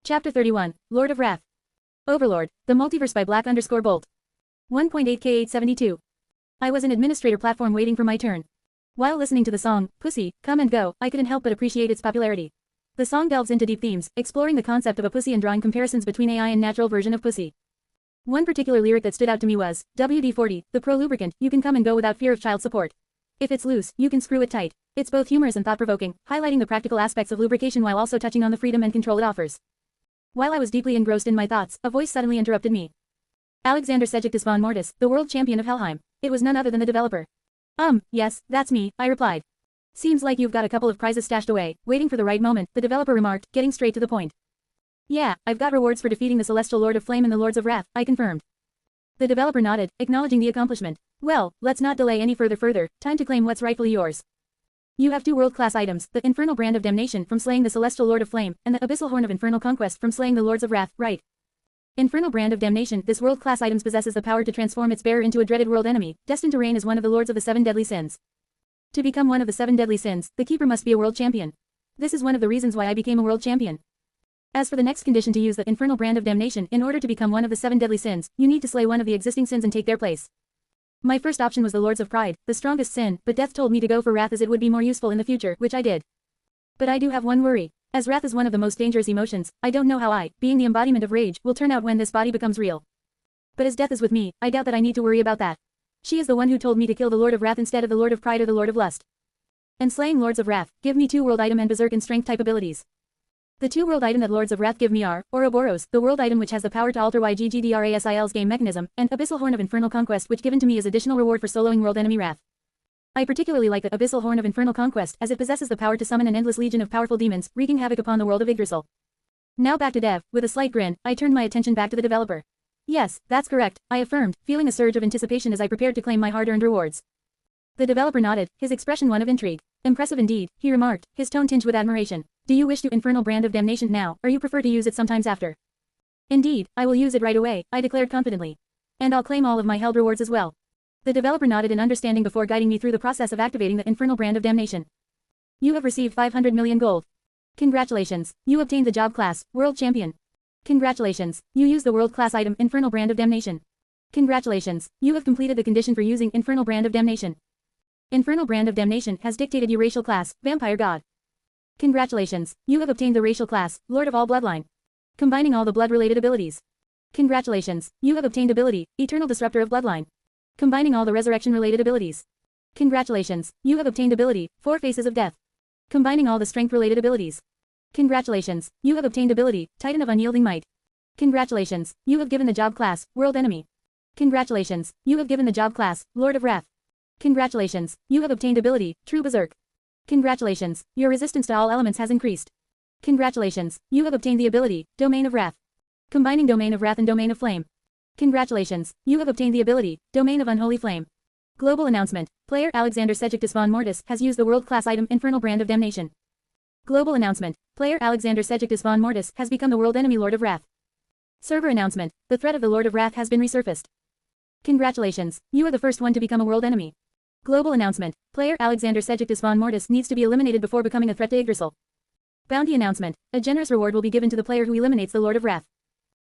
Chapter 31, Lord of Wrath. Overlord, the Multiverse by Black_Bolt. 1.8K872. I was an administrator platform waiting for my turn. While listening to the song, Pussy, Come and Go, I couldn't help but appreciate its popularity. The song delves into deep themes, exploring the concept of a pussy and drawing comparisons between AI and natural version of pussy. One particular lyric that stood out to me was, WD-40, the pro lubricant, you can come and go without fear of child support. If it's loose, you can screw it tight. It's both humorous and thought-provoking, highlighting the practical aspects of lubrication while also touching on the freedom and control it offers. While I was deeply engrossed in my thoughts, a voice suddenly interrupted me. Alexander Sejictus von Mortis, the world champion of Helheim. It was none other than the developer. Yes, that's me, I replied. Seems like you've got a couple of prizes stashed away, waiting for the right moment, the developer remarked, getting straight to the point. Yeah, I've got rewards for defeating the Celestial Lord of Flame and the Lords of Wrath, I confirmed. The developer nodded, acknowledging the accomplishment. Well, let's not delay any further, time to claim what's rightfully yours. You have two world-class items, the Infernal Brand of Damnation from slaying the Celestial Lord of Flame, and the Abyssal Horn of Infernal Conquest from slaying the Lords of Wrath, right? Infernal Brand of Damnation, this world-class item possesses the power to transform its bearer into a dreaded world enemy, destined to reign as one of the Lords of the Seven Deadly Sins. To become one of the Seven Deadly Sins, the Keeper must be a world champion. This is one of the reasons why I became a world champion. As for the next condition to use the Infernal Brand of Damnation, in order to become one of the Seven Deadly Sins, you need to slay one of the existing sins and take their place. My first option was the Lords of Pride, the strongest sin, but Death told me to go for Wrath as it would be more useful in the future, which I did. But I do have one worry. As Wrath is one of the most dangerous emotions, I don't know how I, being the embodiment of rage, will turn out when this body becomes real. But as Death is with me, I doubt that I need to worry about that. She is the one who told me to kill the Lord of Wrath instead of the Lord of Pride or the Lord of Lust. And slaying Lords of Wrath, give me two world item and berserk and strength type abilities. The two world item that Lords of Wrath give me are, Ouroboros, the world item which has the power to alter YGGDRASIL's game mechanism, and Abyssal Horn of Infernal Conquest which given to me as additional reward for soloing world enemy Wrath. I particularly like the Abyssal Horn of Infernal Conquest as it possesses the power to summon an endless legion of powerful demons, wreaking havoc upon the world of Yggdrasil. Now back to Dev, with a slight grin, I turned my attention back to the developer. Yes, that's correct, I affirmed, feeling a surge of anticipation as I prepared to claim my hard-earned rewards. The developer nodded, his expression one of intrigue. Impressive indeed, he remarked, his tone tinged with admiration. Do you wish to Infernal Brand of Damnation now, or you prefer to use it sometimes after? Indeed, I will use it right away, I declared confidently. And I'll claim all of my held rewards as well. The developer nodded in understanding before guiding me through the process of activating the Infernal Brand of Damnation. You have received 500 million gold. Congratulations, you obtained the job class, World Champion. Congratulations, you used the world class item Infernal Brand of Damnation. Congratulations, you have completed the condition for using Infernal Brand of Damnation. Infernal Brand of Damnation has dictated you racial class, Vampire God. Congratulations, you have obtained the racial class, Lord of all Bloodline. Combining all the blood-related abilities. Congratulations, you have obtained ability, Eternal Disruptor of Bloodline. Combining all the resurrection-related abilities. Congratulations, you have obtained ability, Four Faces of Death. Combining all the strength-related abilities. Congratulations, you have obtained ability, Titan of Unyielding Might. Congratulations, you have given the job class, World Enemy. Congratulations, you have given the job class, Lord of Wrath. Congratulations, you have obtained ability, True Berserk. Congratulations, your resistance to all elements has increased. Congratulations, you have obtained the ability, Domain of Wrath. Combining Domain of Wrath and Domain of Flame. Congratulations, you have obtained the ability, Domain of Unholy Flame. Global announcement, player Alexander Sejictus von Mortis has used the world-class item Infernal Brand of Damnation. Global announcement, player Alexander Sejictus von Mortis has become the world enemy Lord of Wrath. Server announcement, the threat of the Lord of Wrath has been resurfaced. Congratulations, you are the first one to become a world enemy. Global announcement, player Alexander Sejictus von Mortis needs to be eliminated before becoming a threat to Yggdrasil. Bounty announcement, a generous reward will be given to the player who eliminates the Lord of Wrath.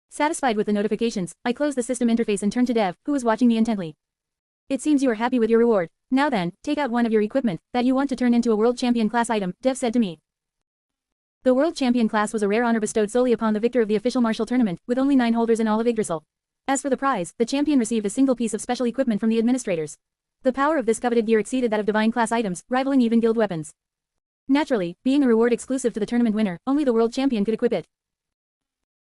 Satisfied with the notifications, I closed the system interface and turned to Dev, who was watching me intently. It seems you are happy with your reward. Now then, take out one of your equipment that you want to turn into a World Champion class item, Dev said to me. The World Champion class was a rare honor bestowed solely upon the victor of the official martial tournament, with only 9 holders in all of Yggdrasil. As for the prize, the champion received a single piece of special equipment from the administrators. The power of this coveted gear exceeded that of divine class items, rivaling even guild weapons. Naturally, being a reward exclusive to the tournament winner, only the world champion could equip it.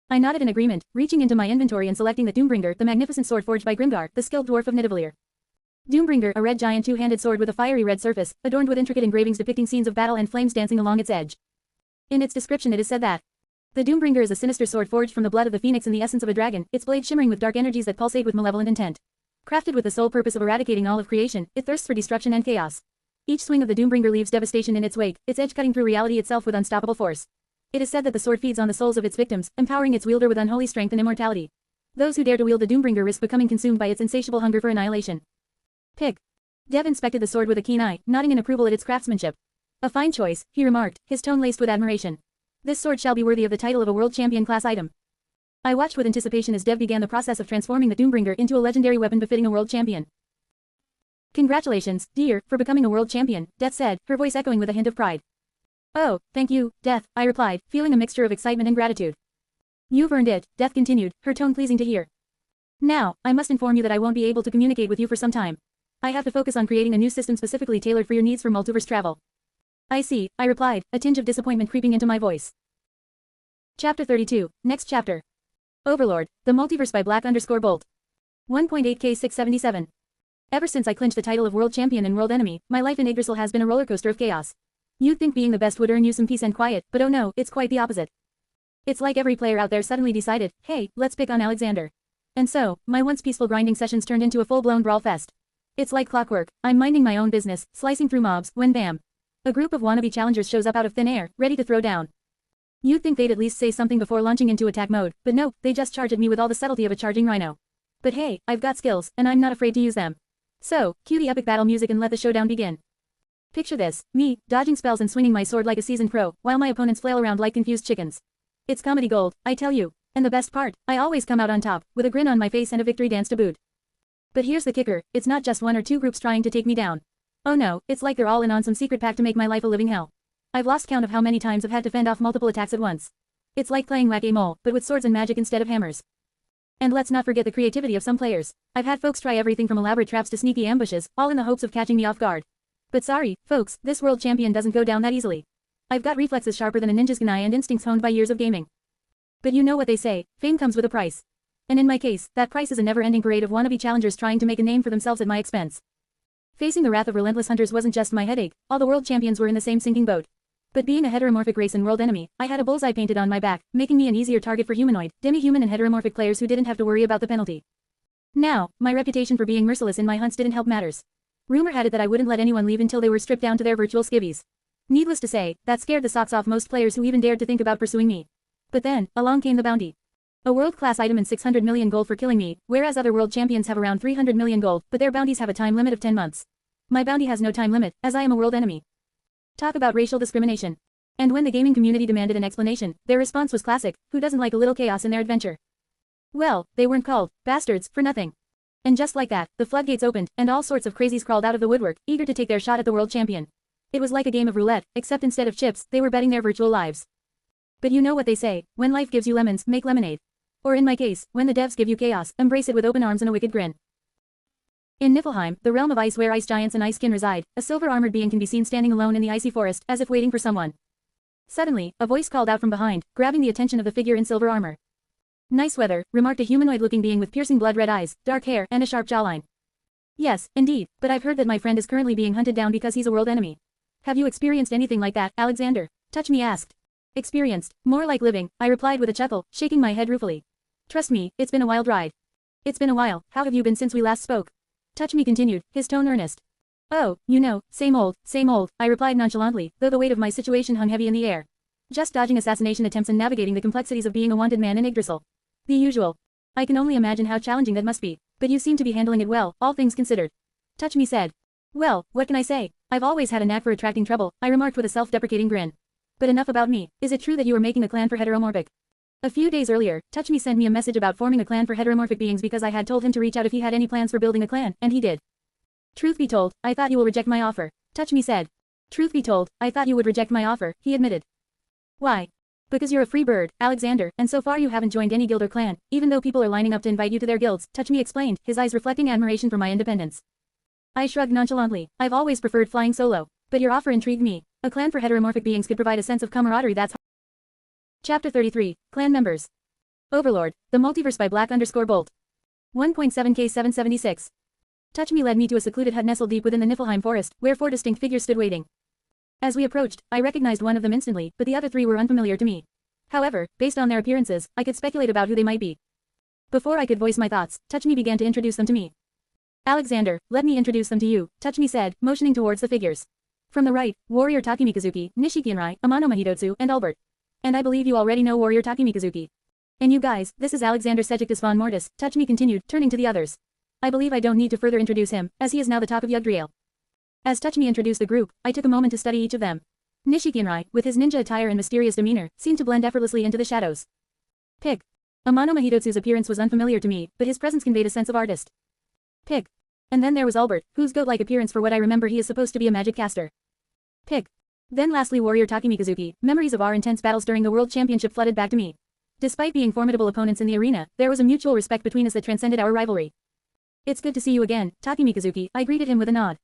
I nodded in agreement, reaching into my inventory and selecting the Doombringer, the magnificent sword forged by Grimgar, the skilled dwarf of Nidavellir. Doombringer, a red giant two-handed sword with a fiery red surface, adorned with intricate engravings depicting scenes of battle and flames dancing along its edge. In its description it is said that the Doombringer is a sinister sword forged from the blood of the phoenix and the essence of a dragon, its blade shimmering with dark energies that pulsate with malevolent intent. Crafted with the sole purpose of eradicating all of creation, it thirsts for destruction and chaos. Each swing of the Doombringer leaves devastation in its wake, its edge cutting through reality itself with unstoppable force. It is said that the sword feeds on the souls of its victims, empowering its wielder with unholy strength and immortality. Those who dare to wield the Doombringer risk becoming consumed by its insatiable hunger for annihilation. Pick. Dev inspected the sword with a keen eye, nodding in approval at its craftsmanship. A fine choice, he remarked, his tone laced with admiration. This sword shall be worthy of the title of a world champion class item. I watched with anticipation as Dev began the process of transforming the Doombringer into a legendary weapon befitting a world champion. Congratulations, dear, for becoming a world champion, Death said, her voice echoing with a hint of pride. Oh, thank you, Death, I replied, feeling a mixture of excitement and gratitude. You've earned it, Death continued, her tone pleasing to hear. Now, I must inform you that I won't be able to communicate with you for some time. I have to focus on creating a new system specifically tailored for your needs for multiverse travel. I see, I replied, a tinge of disappointment creeping into my voice. Chapter 32, next chapter. Overlord, the Multiverse by Black_Bolt. 1.8K677. Ever since I clinched the title of world champion and world enemy, my life in Yggdrasil has been a rollercoaster of chaos. You'd think being the best would earn you some peace and quiet, but oh no, it's quite the opposite. It's like every player out there suddenly decided, hey, let's pick on Alexander. And so, my once peaceful grinding sessions turned into a full-blown brawl fest. It's like clockwork, I'm minding my own business, slicing through mobs, when bam. A group of wannabe challengers shows up out of thin air, ready to throw down. You'd think they'd at least say something before launching into attack mode, but nope, they just charge at me with all the subtlety of a charging rhino. But hey, I've got skills, and I'm not afraid to use them. So, cue the epic battle music and let the showdown begin. Picture this, me, dodging spells and swinging my sword like a seasoned pro, while my opponents flail around like confused chickens. It's comedy gold, I tell you. And the best part, I always come out on top, with a grin on my face and a victory dance to boot. But here's the kicker, it's not just one or two groups trying to take me down. Oh no, it's like they're all in on some secret pact to make my life a living hell. I've lost count of how many times I've had to fend off multiple attacks at once. It's like playing whack-a-mole, but with swords and magic instead of hammers. And let's not forget the creativity of some players. I've had folks try everything from elaborate traps to sneaky ambushes, all in the hopes of catching me off guard. But sorry, folks, this world champion doesn't go down that easily. I've got reflexes sharper than a ninja's gunai and instincts honed by years of gaming. But you know what they say, fame comes with a price. And in my case, that price is a never-ending parade of wannabe challengers trying to make a name for themselves at my expense. Facing the wrath of relentless hunters wasn't just my headache, all the world champions were in the same sinking boat. But being a heteromorphic race and world enemy, I had a bullseye painted on my back, making me an easier target for humanoid, demi-human and heteromorphic players who didn't have to worry about the penalty. Now, my reputation for being merciless in my hunts didn't help matters. Rumor had it that I wouldn't let anyone leave until they were stripped down to their virtual skivvies. Needless to say, that scared the socks off most players who even dared to think about pursuing me. But then, along came the bounty. A world-class item and 600 million gold for killing me, whereas other world champions have around 300 million gold, but their bounties have a time limit of 10 months. My bounty has no time limit, as I am a world enemy. Talk about racial discrimination. And when the gaming community demanded an explanation, their response was classic, who doesn't like a little chaos in their adventure? Well, they weren't called bastards for nothing. And just like that, the floodgates opened, and all sorts of crazies crawled out of the woodwork, eager to take their shot at the world champion. It was like a game of roulette, except instead of chips, they were betting their virtual lives. But you know what they say, when life gives you lemons, make lemonade. Or in my case, when the devs give you chaos, embrace it with open arms and a wicked grin. In Niflheim, the realm of ice where ice giants and ice kin reside, a silver-armored being can be seen standing alone in the icy forest, as if waiting for someone. Suddenly, a voice called out from behind, grabbing the attention of the figure in silver armor. Nice weather, remarked a humanoid-looking being with piercing blood-red eyes, dark hair, and a sharp jawline. Yes, indeed, but I've heard that my friend is currently being hunted down because he's a world enemy. Have you experienced anything like that, Alexander? Touch Me asked. Experienced, more like living, I replied with a chuckle, shaking my head ruefully. Trust me, it's been a wild ride. It's been a while, how have you been since we last spoke? Touch Me continued, his tone earnest. Oh, you know, same old, I replied nonchalantly, though the weight of my situation hung heavy in the air. Just dodging assassination attempts and navigating the complexities of being a wanted man in Yggdrasil. The usual. I can only imagine how challenging that must be, but you seem to be handling it well, all things considered. Touch Me said. Well, what can I say? I've always had a knack for attracting trouble, I remarked with a self-deprecating grin. But enough about me, is it true that you are making a clan for heteromorphic? A few days earlier, Touch Me sent me a message about forming a clan for heteromorphic beings because I had told him to reach out if he had any plans for building a clan, and he did. Truth be told, I thought you will reject my offer, Touch Me said. Truth be told, I thought you would reject my offer, he admitted. Why? Because you're a free bird, Alexander, and so far you haven't joined any guild or clan, even though people are lining up to invite you to their guilds, Touch Me explained, his eyes reflecting admiration for my independence. I shrugged nonchalantly, I've always preferred flying solo, but your offer intrigued me. A clan for heteromorphic beings could provide a sense of camaraderie that's Chapter 33, Clan Members. Overlord, the Multiverse by Black_Bolt. 1.7K776. Touch Me led me to a secluded hut nestled deep within the Niflheim forest, where 4 distinct figures stood waiting. As we approached, I recognized one of them instantly, but the other 3 were unfamiliar to me. However, based on their appearances, I could speculate about who they might be. Before I could voice my thoughts, Touch Me began to introduce them to me. Alexander, let me introduce them to you, Touch Me said, motioning towards the figures. From the right, Warrior Takemikazuki, Nishikienrai, Amano Mahidotsu, and Albert. And I believe you already know Warrior Takemikazuki. And you guys, this is Alexander Sejictus von Mortis, Touch Me continued, turning to the others. I believe I don't need to further introduce him, as he is now the talk of Yggdrasil. As Touch Me introduced the group, I took a moment to study each of them. Nishikienrai, with his ninja attire and mysterious demeanor, seemed to blend effortlessly into the shadows. Pick. Amano Mahitotsu's appearance was unfamiliar to me, but his presence conveyed a sense of artist. Pick. And then there was Albert, whose goat-like appearance, for what I remember, he is supposed to be a magic caster. Pick. Then lastly warrior Takemikazuki. Memories of our intense battles during the World Championship flooded back to me. Despite being formidable opponents in the arena, there was a mutual respect between us that transcended our rivalry. It's good to see you again, Takemikazuki, I greeted him with a nod.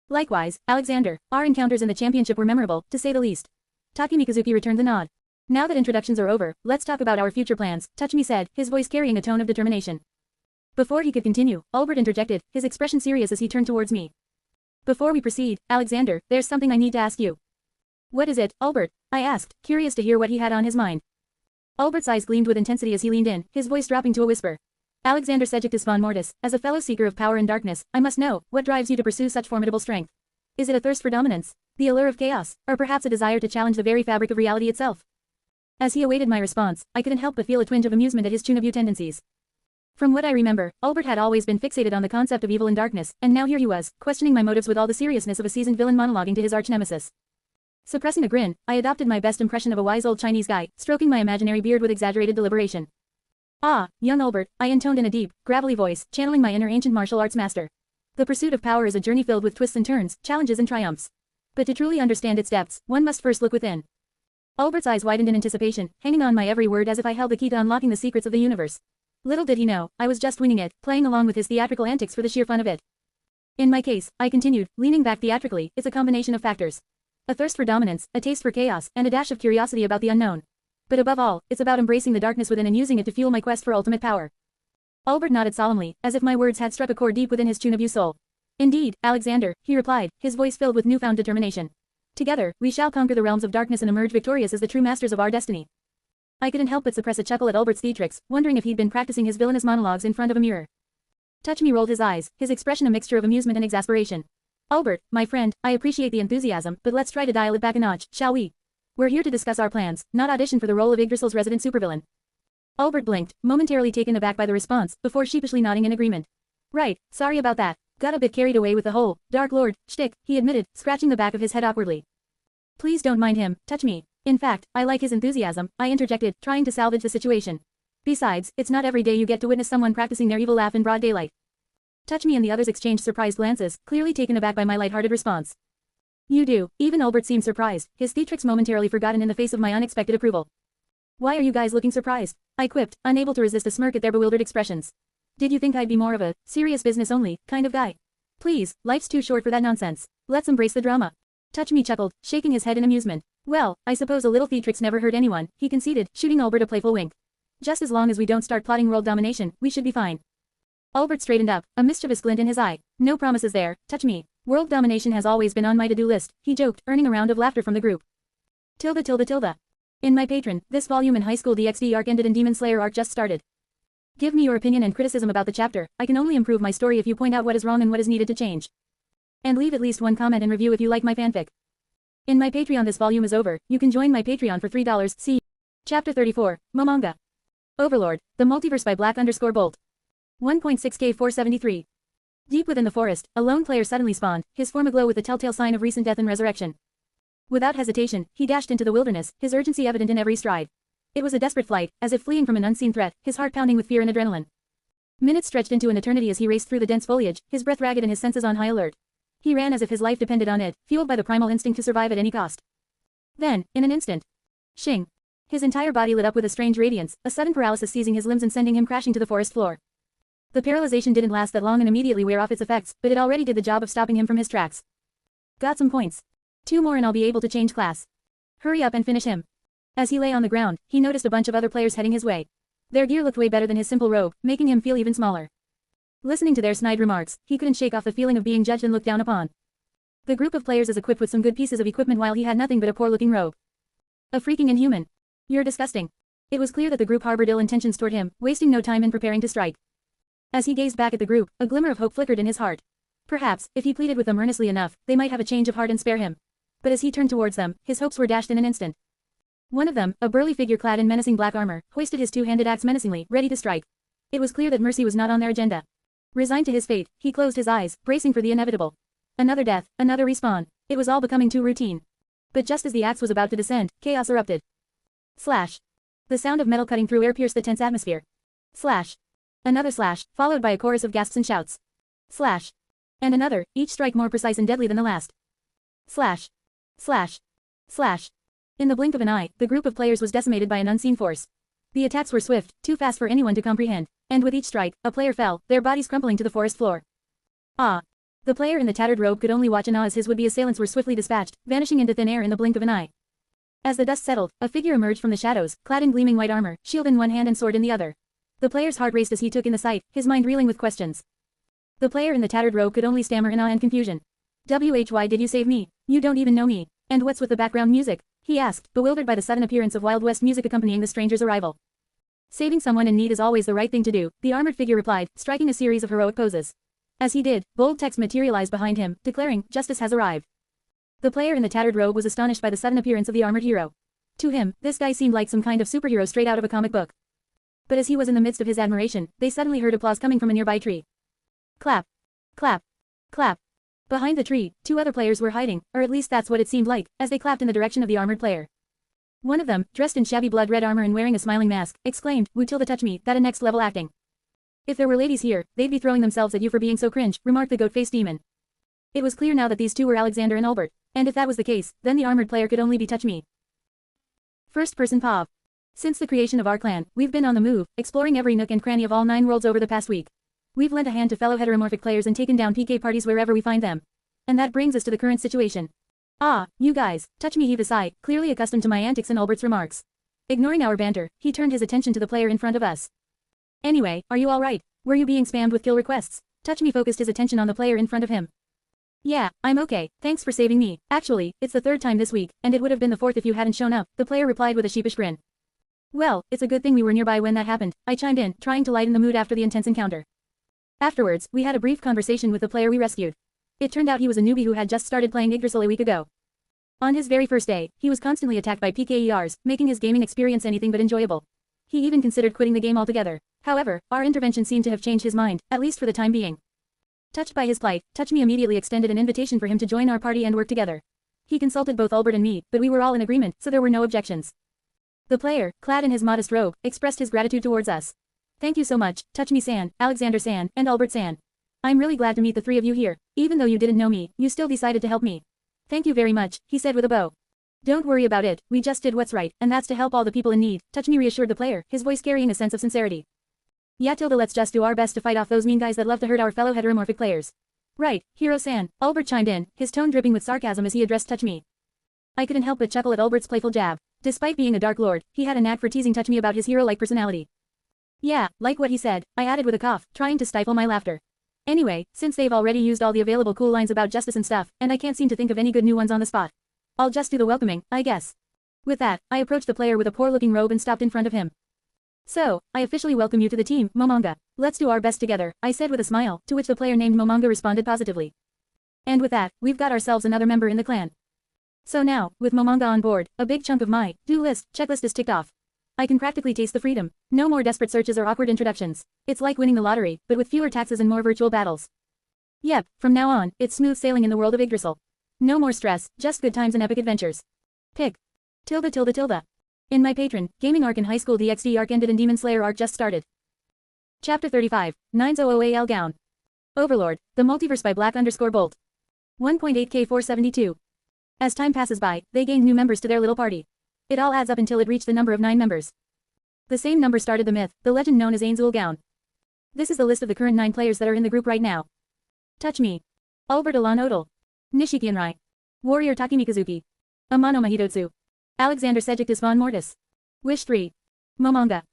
Likewise, Alexander, our encounters in the championship were memorable, to say the least. Takemikazuki returned the nod. Now that introductions are over, let's talk about our future plans, Touchme said, his voice carrying a tone of determination. Before he could continue, Albert interjected, his expression serious as he turned towards me. Before we proceed, Alexander, there's something I need to ask you. What is it, Albert? I asked, curious to hear what he had on his mind. Albert's eyes gleamed with intensity as he leaned in, his voice dropping to a whisper. Alexander Sejictus von Mortis, as a fellow seeker of power and darkness, I must know, what drives you to pursue such formidable strength? Is it a thirst for dominance, the allure of chaos, or perhaps a desire to challenge the very fabric of reality itself? As he awaited my response, I couldn't help but feel a twinge of amusement at his Chunobu tendencies. From what I remember, Albert had always been fixated on the concept of evil and darkness, and now here he was, questioning my motives with all the seriousness of a seasoned villain monologuing to his arch-nemesis. Suppressing a grin, I adopted my best impression of a wise old Chinese guy, stroking my imaginary beard with exaggerated deliberation. Ah, young Albert, I intoned in a deep, gravelly voice, channeling my inner ancient martial arts master. The pursuit of power is a journey filled with twists and turns, challenges and triumphs. But to truly understand its depths, one must first look within. Albert's eyes widened in anticipation, hanging on my every word as if I held the key to unlocking the secrets of the universe. Little did he know, I was just winging it, playing along with his theatrical antics for the sheer fun of it. In my case, I continued, leaning back theatrically, it's a combination of factors. A thirst for dominance, a taste for chaos, and a dash of curiosity about the unknown. But above all, it's about embracing the darkness within and using it to fuel my quest for ultimate power. Albert nodded solemnly, as if my words had struck a chord deep within his Chunobu soul. Indeed, Alexander, he replied, his voice filled with newfound determination. Together, we shall conquer the realms of darkness and emerge victorious as the true masters of our destiny. I couldn't help but suppress a chuckle at Albert's theatrics, wondering if he'd been practicing his villainous monologues in front of a mirror. Touchme rolled his eyes, his expression a mixture of amusement and exasperation. Albert, my friend, I appreciate the enthusiasm, but let's try to dial it back a notch, shall we? We're here to discuss our plans, not audition for the role of Yggdrasil's resident supervillain. Albert blinked, momentarily taken aback by the response, before sheepishly nodding in agreement. Right, sorry about that. Got a bit carried away with the whole Dark Lord shtick, he admitted, scratching the back of his head awkwardly. Please don't mind him, Touchme. In fact, I like his enthusiasm, I interjected, trying to salvage the situation. Besides, it's not every day you get to witness someone practicing their evil laugh in broad daylight. Touchme and the others exchanged surprised glances, clearly taken aback by my lighthearted response. You do. Even Albert seemed surprised, his theatrics momentarily forgotten in the face of my unexpected approval. Why are you guys looking surprised? I quipped, unable to resist a smirk at their bewildered expressions. Did you think I'd be more of a serious business only kind of guy? Please, life's too short for that nonsense. Let's embrace the drama. Touchme chuckled, shaking his head in amusement. Well, I suppose a little theatrics never hurt anyone, he conceded, shooting Albert a playful wink. Just as long as we don't start plotting world domination, we should be fine. Albert straightened up, a mischievous glint in his eye. No promises there, Touchme. World domination has always been on my to-do list, he joked, earning a round of laughter from the group. Tilda tilde tilde. In my patron, this volume in High School DxD arc ended and Demon Slayer arc just started. Give me your opinion and criticism about the chapter, I can only improve my story if you point out what is wrong and what is needed to change. And leave at least one comment and review if you like my fanfic. In my Patreon this volume is over, you can join my Patreon for $3, see. Chapter 34, Momanga. Overlord, the Multiverse by Black_Bolt. 1.6K 473. Deep within the forest, a lone player suddenly spawned, his form aglow with the telltale sign of recent death and resurrection. Without hesitation, he dashed into the wilderness, his urgency evident in every stride. It was a desperate flight, as if fleeing from an unseen threat, his heart pounding with fear and adrenaline. Minutes stretched into an eternity as he raced through the dense foliage, his breath ragged and his senses on high alert. He ran as if his life depended on it, fueled by the primal instinct to survive at any cost. Then, in an instant, shing. His entire body lit up with a strange radiance, a sudden paralysis seizing his limbs and sending him crashing to the forest floor. The paralyzation didn't last that long and immediately wear off its effects, but it already did the job of stopping him from his tracks. Got some points. 2 more and I'll be able to change class. Hurry up and finish him. As he lay on the ground, he noticed a bunch of other players heading his way. Their gear looked way better than his simple robe, making him feel even smaller. Listening to their snide remarks, he couldn't shake off the feeling of being judged and looked down upon. The group of players is equipped with some good pieces of equipment while he had nothing but a poor-looking robe. A freaking inhuman. You're disgusting. It was clear that the group harbored ill intentions toward him, wasting no time in preparing to strike. As he gazed back at the group, a glimmer of hope flickered in his heart. Perhaps, if he pleaded with them earnestly enough, they might have a change of heart and spare him. But as he turned towards them, his hopes were dashed in an instant. One of them, a burly figure clad in menacing black armor, hoisted his 2-handed axe menacingly, ready to strike. It was clear that mercy was not on their agenda. Resigned to his fate, he closed his eyes, bracing for the inevitable. Another death, another respawn. It was all becoming too routine. But just as the axe was about to descend, chaos erupted. Slash. The sound of metal cutting through air pierced the tense atmosphere. Slash. Another slash, followed by a chorus of gasps and shouts. Slash. And another, each strike more precise and deadly than the last. Slash. Slash. Slash. In the blink of an eye, the group of players was decimated by an unseen force. The attacks were swift, too fast for anyone to comprehend, and with each strike, a player fell, their bodies crumpling to the forest floor. Ah! The player in the tattered robe could only watch in awe as his would-be assailants were swiftly dispatched, vanishing into thin air in the blink of an eye. As the dust settled, a figure emerged from the shadows, clad in gleaming white armor, shield in one hand and sword in the other. The player's heart raced as he took in the sight, his mind reeling with questions. The player in the tattered robe could only stammer in awe and confusion. "Why did you save me? You don't even know me. And what's with the background music?" he asked, bewildered by the sudden appearance of Wild West music accompanying the stranger's arrival. "Saving someone in need is always the right thing to do," the armored figure replied, striking a series of heroic poses. As he did, bold text materialized behind him, declaring, "Justice has arrived." The player in the tattered robe was astonished by the sudden appearance of the armored hero. To him, this guy seemed like some kind of superhero straight out of a comic book. But as he was in the midst of his admiration, they suddenly heard applause coming from a nearby tree. Clap. Clap. Clap. Behind the tree, two other players were hiding, or at least that's what it seemed like, as they clapped in the direction of the armored player. One of them, dressed in shabby blood-red armor and wearing a smiling mask, exclaimed, "Woo Tilda touch me, that a next-level acting." "If there were ladies here, they'd be throwing themselves at you for being so cringe," remarked the goat-faced demon. It was clear now that these two were Alexander and Albert, and if that was the case, then the armored player could only be touch me. First-person POV. Since the creation of our clan, we've been on the move, exploring every nook and cranny of all 9 worlds over the past week. We've lent a hand to fellow heteromorphic players and taken down PK parties wherever we find them. And that brings us to the current situation. "Ah, you guys," Touch Me heaved a sigh, clearly accustomed to my antics and Albert's remarks. Ignoring our banter, he turned his attention to the player in front of us. "Anyway, are you alright? Were you being spammed with kill requests?" Touch Me focused his attention on the player in front of him. "Yeah, I'm okay, thanks for saving me. Actually, it's the 3rd time this week, and it would have been the 4th if you hadn't shown up," the player replied with a sheepish grin. "Well, it's a good thing we were nearby when that happened," I chimed in, trying to lighten the mood after the intense encounter. Afterwards, we had a brief conversation with the player we rescued. It turned out he was a newbie who had just started playing Yggdrasil a week ago. On his very first day, he was constantly attacked by PKERs, making his gaming experience anything but enjoyable. He even considered quitting the game altogether. However, our intervention seemed to have changed his mind, at least for the time being. Touched by his plight, Touch Me immediately extended an invitation for him to join our party and work together. He consulted both Albert and me, but we were all in agreement, so there were no objections. The player, clad in his modest robe, expressed his gratitude towards us. "Thank you so much, Touch Me-san, Alexander-san, and Albert-san. I'm really glad to meet the 3 of you here. Even though you didn't know me, you still decided to help me. Thank you very much," he said with a bow. "Don't worry about it, we just did what's right, and that's to help all the people in need," Touch Me reassured the player, his voice carrying a sense of sincerity. "Yeah Tilda, let's just do our best to fight off those mean guys that love to hurt our fellow heteromorphic players." "Right, Hero-san," Albert chimed in, his tone dripping with sarcasm as he addressed Touch Me. I couldn't help but chuckle at Albert's playful jab. Despite being a Dark Lord, he had a knack for teasing Touch Me about his hero-like personality. "Yeah, like what he said," I added with a cough, trying to stifle my laughter. "Anyway, since they've already used all the available cool lines about justice and stuff, and I can't seem to think of any good new ones on the spot, I'll just do the welcoming, I guess." With that, I approached the player with a poor-looking robe and stopped in front of him. "So, I officially welcome you to the team, Momonga. Let's do our best together," I said with a smile, to which the player named Momonga responded positively. "And with that, we've got ourselves another member in the clan." So now, with Momonga on board, a big chunk of my do list checklist is ticked off. I can practically taste the freedom. No more desperate searches or awkward introductions. It's like winning the lottery, but with fewer taxes and more virtual battles. Yep, from now on, it's smooth sailing in the world of Yggdrasil. No more stress, just good times and epic adventures. Pick. Tilda tilde tilde. In my patron, gaming arc in high school DxD arc ended and Demon Slayer arc just started. Chapter 35, 9's gown. Overlord, the Multiverse by Black_Bolt. 1.8K472. As time passes by, they gained new members to their little party. It all adds up until it reached the number of 9 members. The same number started the myth, the legend known as Ainzul gown. This is the list of the current 9 players that are in the group right now. Touch Me. Albert Alan Odal. Nishiki Inrai. Warrior Takemikazuki. Amano Mahidotsu. Alexander Sejictus von Mortis. Wish 3. Momonga.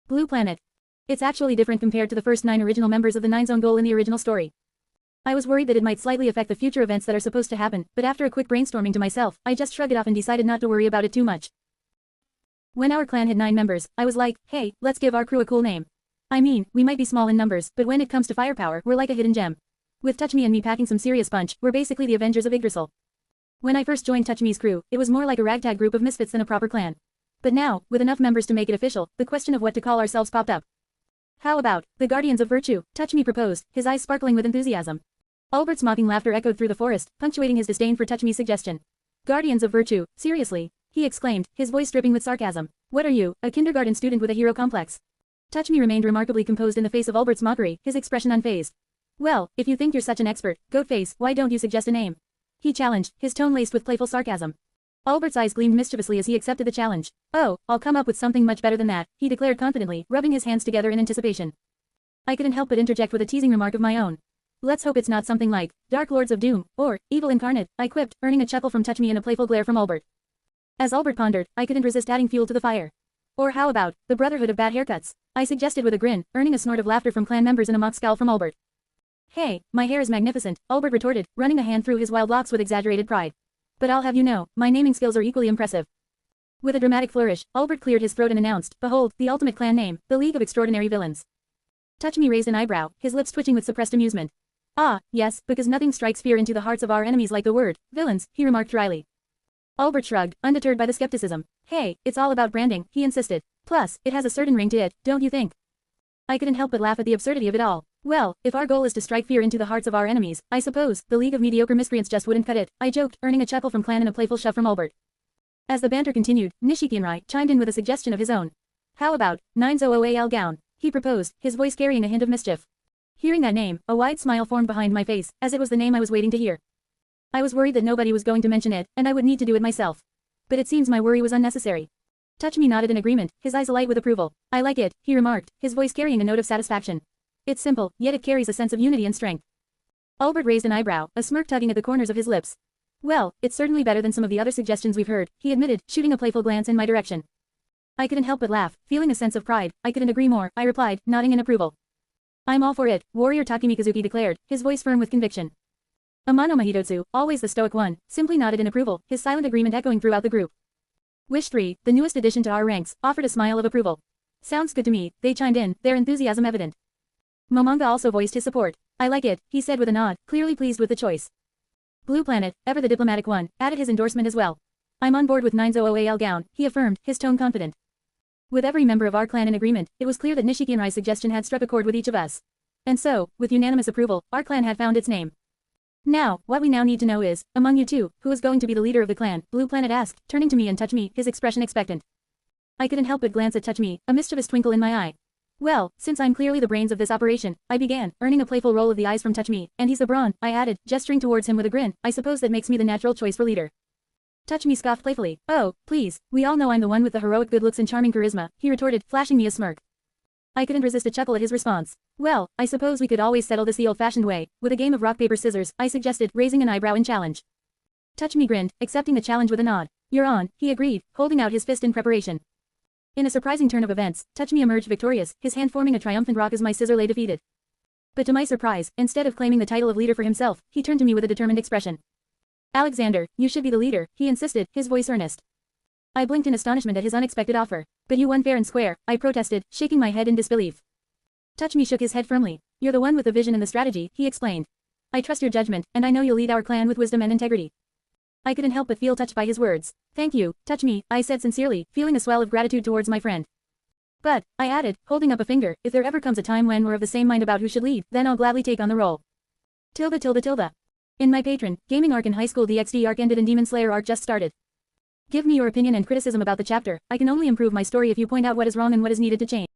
Blue Planet. It's actually different compared to the first 9 original members of the 9 Zone goal in the original story. I was worried that it might slightly affect the future events that are supposed to happen, but after a quick brainstorming to myself, I just shrugged it off and decided not to worry about it too much. When our clan had 9 members, I was like, hey, let's give our crew a cool name. I mean, we might be small in numbers, but when it comes to firepower, we're like a hidden gem. With Touch Me and me packing some serious punch, we're basically the Avengers of Yggdrasil. When I first joined Touch Me's crew, it was more like a ragtag group of misfits than a proper clan. But now, with enough members to make it official, the question of what to call ourselves popped up. How about, the Guardians of Virtue? Touch Me proposed, his eyes sparkling with enthusiasm. Albert's mocking laughter echoed through the forest, punctuating his disdain for Touch Me's suggestion. Guardians of Virtue, seriously? He exclaimed, his voice dripping with sarcasm. What are you, a kindergarten student with a hero complex? Touch Me remained remarkably composed in the face of Albert's mockery, his expression unfazed. Well, if you think you're such an expert, Goatface, why don't you suggest a name? He challenged, his tone laced with playful sarcasm. Albert's eyes gleamed mischievously as he accepted the challenge. Oh, I'll come up with something much better than that, he declared confidently, rubbing his hands together in anticipation. I couldn't help but interject with a teasing remark of my own. Let's hope it's not something like Dark Lords of Doom, or Evil Incarnate, I quipped, earning a chuckle from Touch Me and a playful glare from Albert. As Albert pondered, I couldn't resist adding fuel to the fire. Or how about the Brotherhood of Bad Haircuts? I suggested with a grin, earning a snort of laughter from clan members and a mock scowl from Albert. Hey, my hair is magnificent, Albert retorted, running a hand through his wild locks with exaggerated pride. But I'll have you know, my naming skills are equally impressive. With a dramatic flourish, Albert cleared his throat and announced, behold, the ultimate clan name, the League of Extraordinary Villains. Touch Me raised an eyebrow, his lips twitching with suppressed amusement. Ah, yes, because nothing strikes fear into the hearts of our enemies like the word, villains, he remarked dryly. Albert shrugged, undeterred by the skepticism. Hey, it's all about branding, he insisted. Plus, it has a certain ring to it, don't you think? I couldn't help but laugh at the absurdity of it all. Well, if our goal is to strike fear into the hearts of our enemies, I suppose, the League of Mediocre Miscreants just wouldn't cut it, I joked, earning a chuckle from Clan and a playful shove from Albert. As the banter continued, Nishikienrai chimed in with a suggestion of his own. How about, 900AL Gown? He proposed, his voice carrying a hint of mischief. Hearing that name, a wide smile formed behind my face, as it was the name I was waiting to hear. I was worried that nobody was going to mention it, and I would need to do it myself. But it seems my worry was unnecessary. Touch Me nodded in agreement, his eyes alight with approval. I like it, he remarked, his voice carrying a note of satisfaction. It's simple, yet it carries a sense of unity and strength. Albert raised an eyebrow, a smirk tugging at the corners of his lips. Well, it's certainly better than some of the other suggestions we've heard, he admitted, shooting a playful glance in my direction. I couldn't help but laugh, feeling a sense of pride. I couldn't agree more, I replied, nodding in approval. I'm all for it, Warrior Takemikazuki declared, his voice firm with conviction. Amano Mahitotsu, always the stoic one, simply nodded in approval, his silent agreement echoing throughout the group. Wish 3, the newest addition to our ranks, offered a smile of approval. Sounds good to me, they chimed in, their enthusiasm evident. Momonga also voiced his support. I like it, he said with a nod, clearly pleased with the choice. Blue Planet, ever the diplomatic one, added his endorsement as well. I'm on board with 900AL Gown, he affirmed, his tone confident. With every member of our clan in agreement, it was clear that Nishikienrai's suggestion had struck a chord with each of us. And so, with unanimous approval, our clan had found its name. Now, what we now need to know is, among you two, who is going to be the leader of the clan? Blue Planet asked, turning to me and Touch Me, his expression expectant. I couldn't help but glance at Touch Me, a mischievous twinkle in my eye. Well, since I'm clearly the brains of this operation, I began, earning a playful roll of the eyes from Touch Me, and he's the brawn, I added, gesturing towards him with a grin. I suppose that makes me the natural choice for leader. Touch Me scoffed playfully. Oh, please, we all know I'm the one with the heroic good looks and charming charisma, he retorted, flashing me a smirk. I couldn't resist a chuckle at his response. Well, I suppose we could always settle this the old-fashioned way, with a game of rock paper scissors, I suggested, raising an eyebrow in challenge. Touch Me grinned, accepting the challenge with a nod. You're on, he agreed, holding out his fist in preparation. In a surprising turn of events, Touch Me emerged victorious, his hand forming a triumphant rock as my scissor lay defeated. But to my surprise, instead of claiming the title of leader for himself, he turned to me with a determined expression. Alexander, you should be the leader, he insisted, his voice earnest. I blinked in astonishment at his unexpected offer. But you won fair and square, I protested, shaking my head in disbelief. Touch Me shook his head firmly. You're the one with the vision and the strategy, he explained. I trust your judgment, and I know you'll lead our clan with wisdom and integrity. I couldn't help but feel touched by his words. Thank you, Touch Me, I said sincerely, feeling a swell of gratitude towards my friend. But, I added, holding up a finger, if there ever comes a time when we're of the same mind about who should lead, then I'll gladly take on the role. Tilde tilde tilde. In my patron, gaming arc in high school, the XD arc ended and Demon Slayer arc just started. Give me your opinion and criticism about the chapter. I can only improve my story if you point out what is wrong and what is needed to change.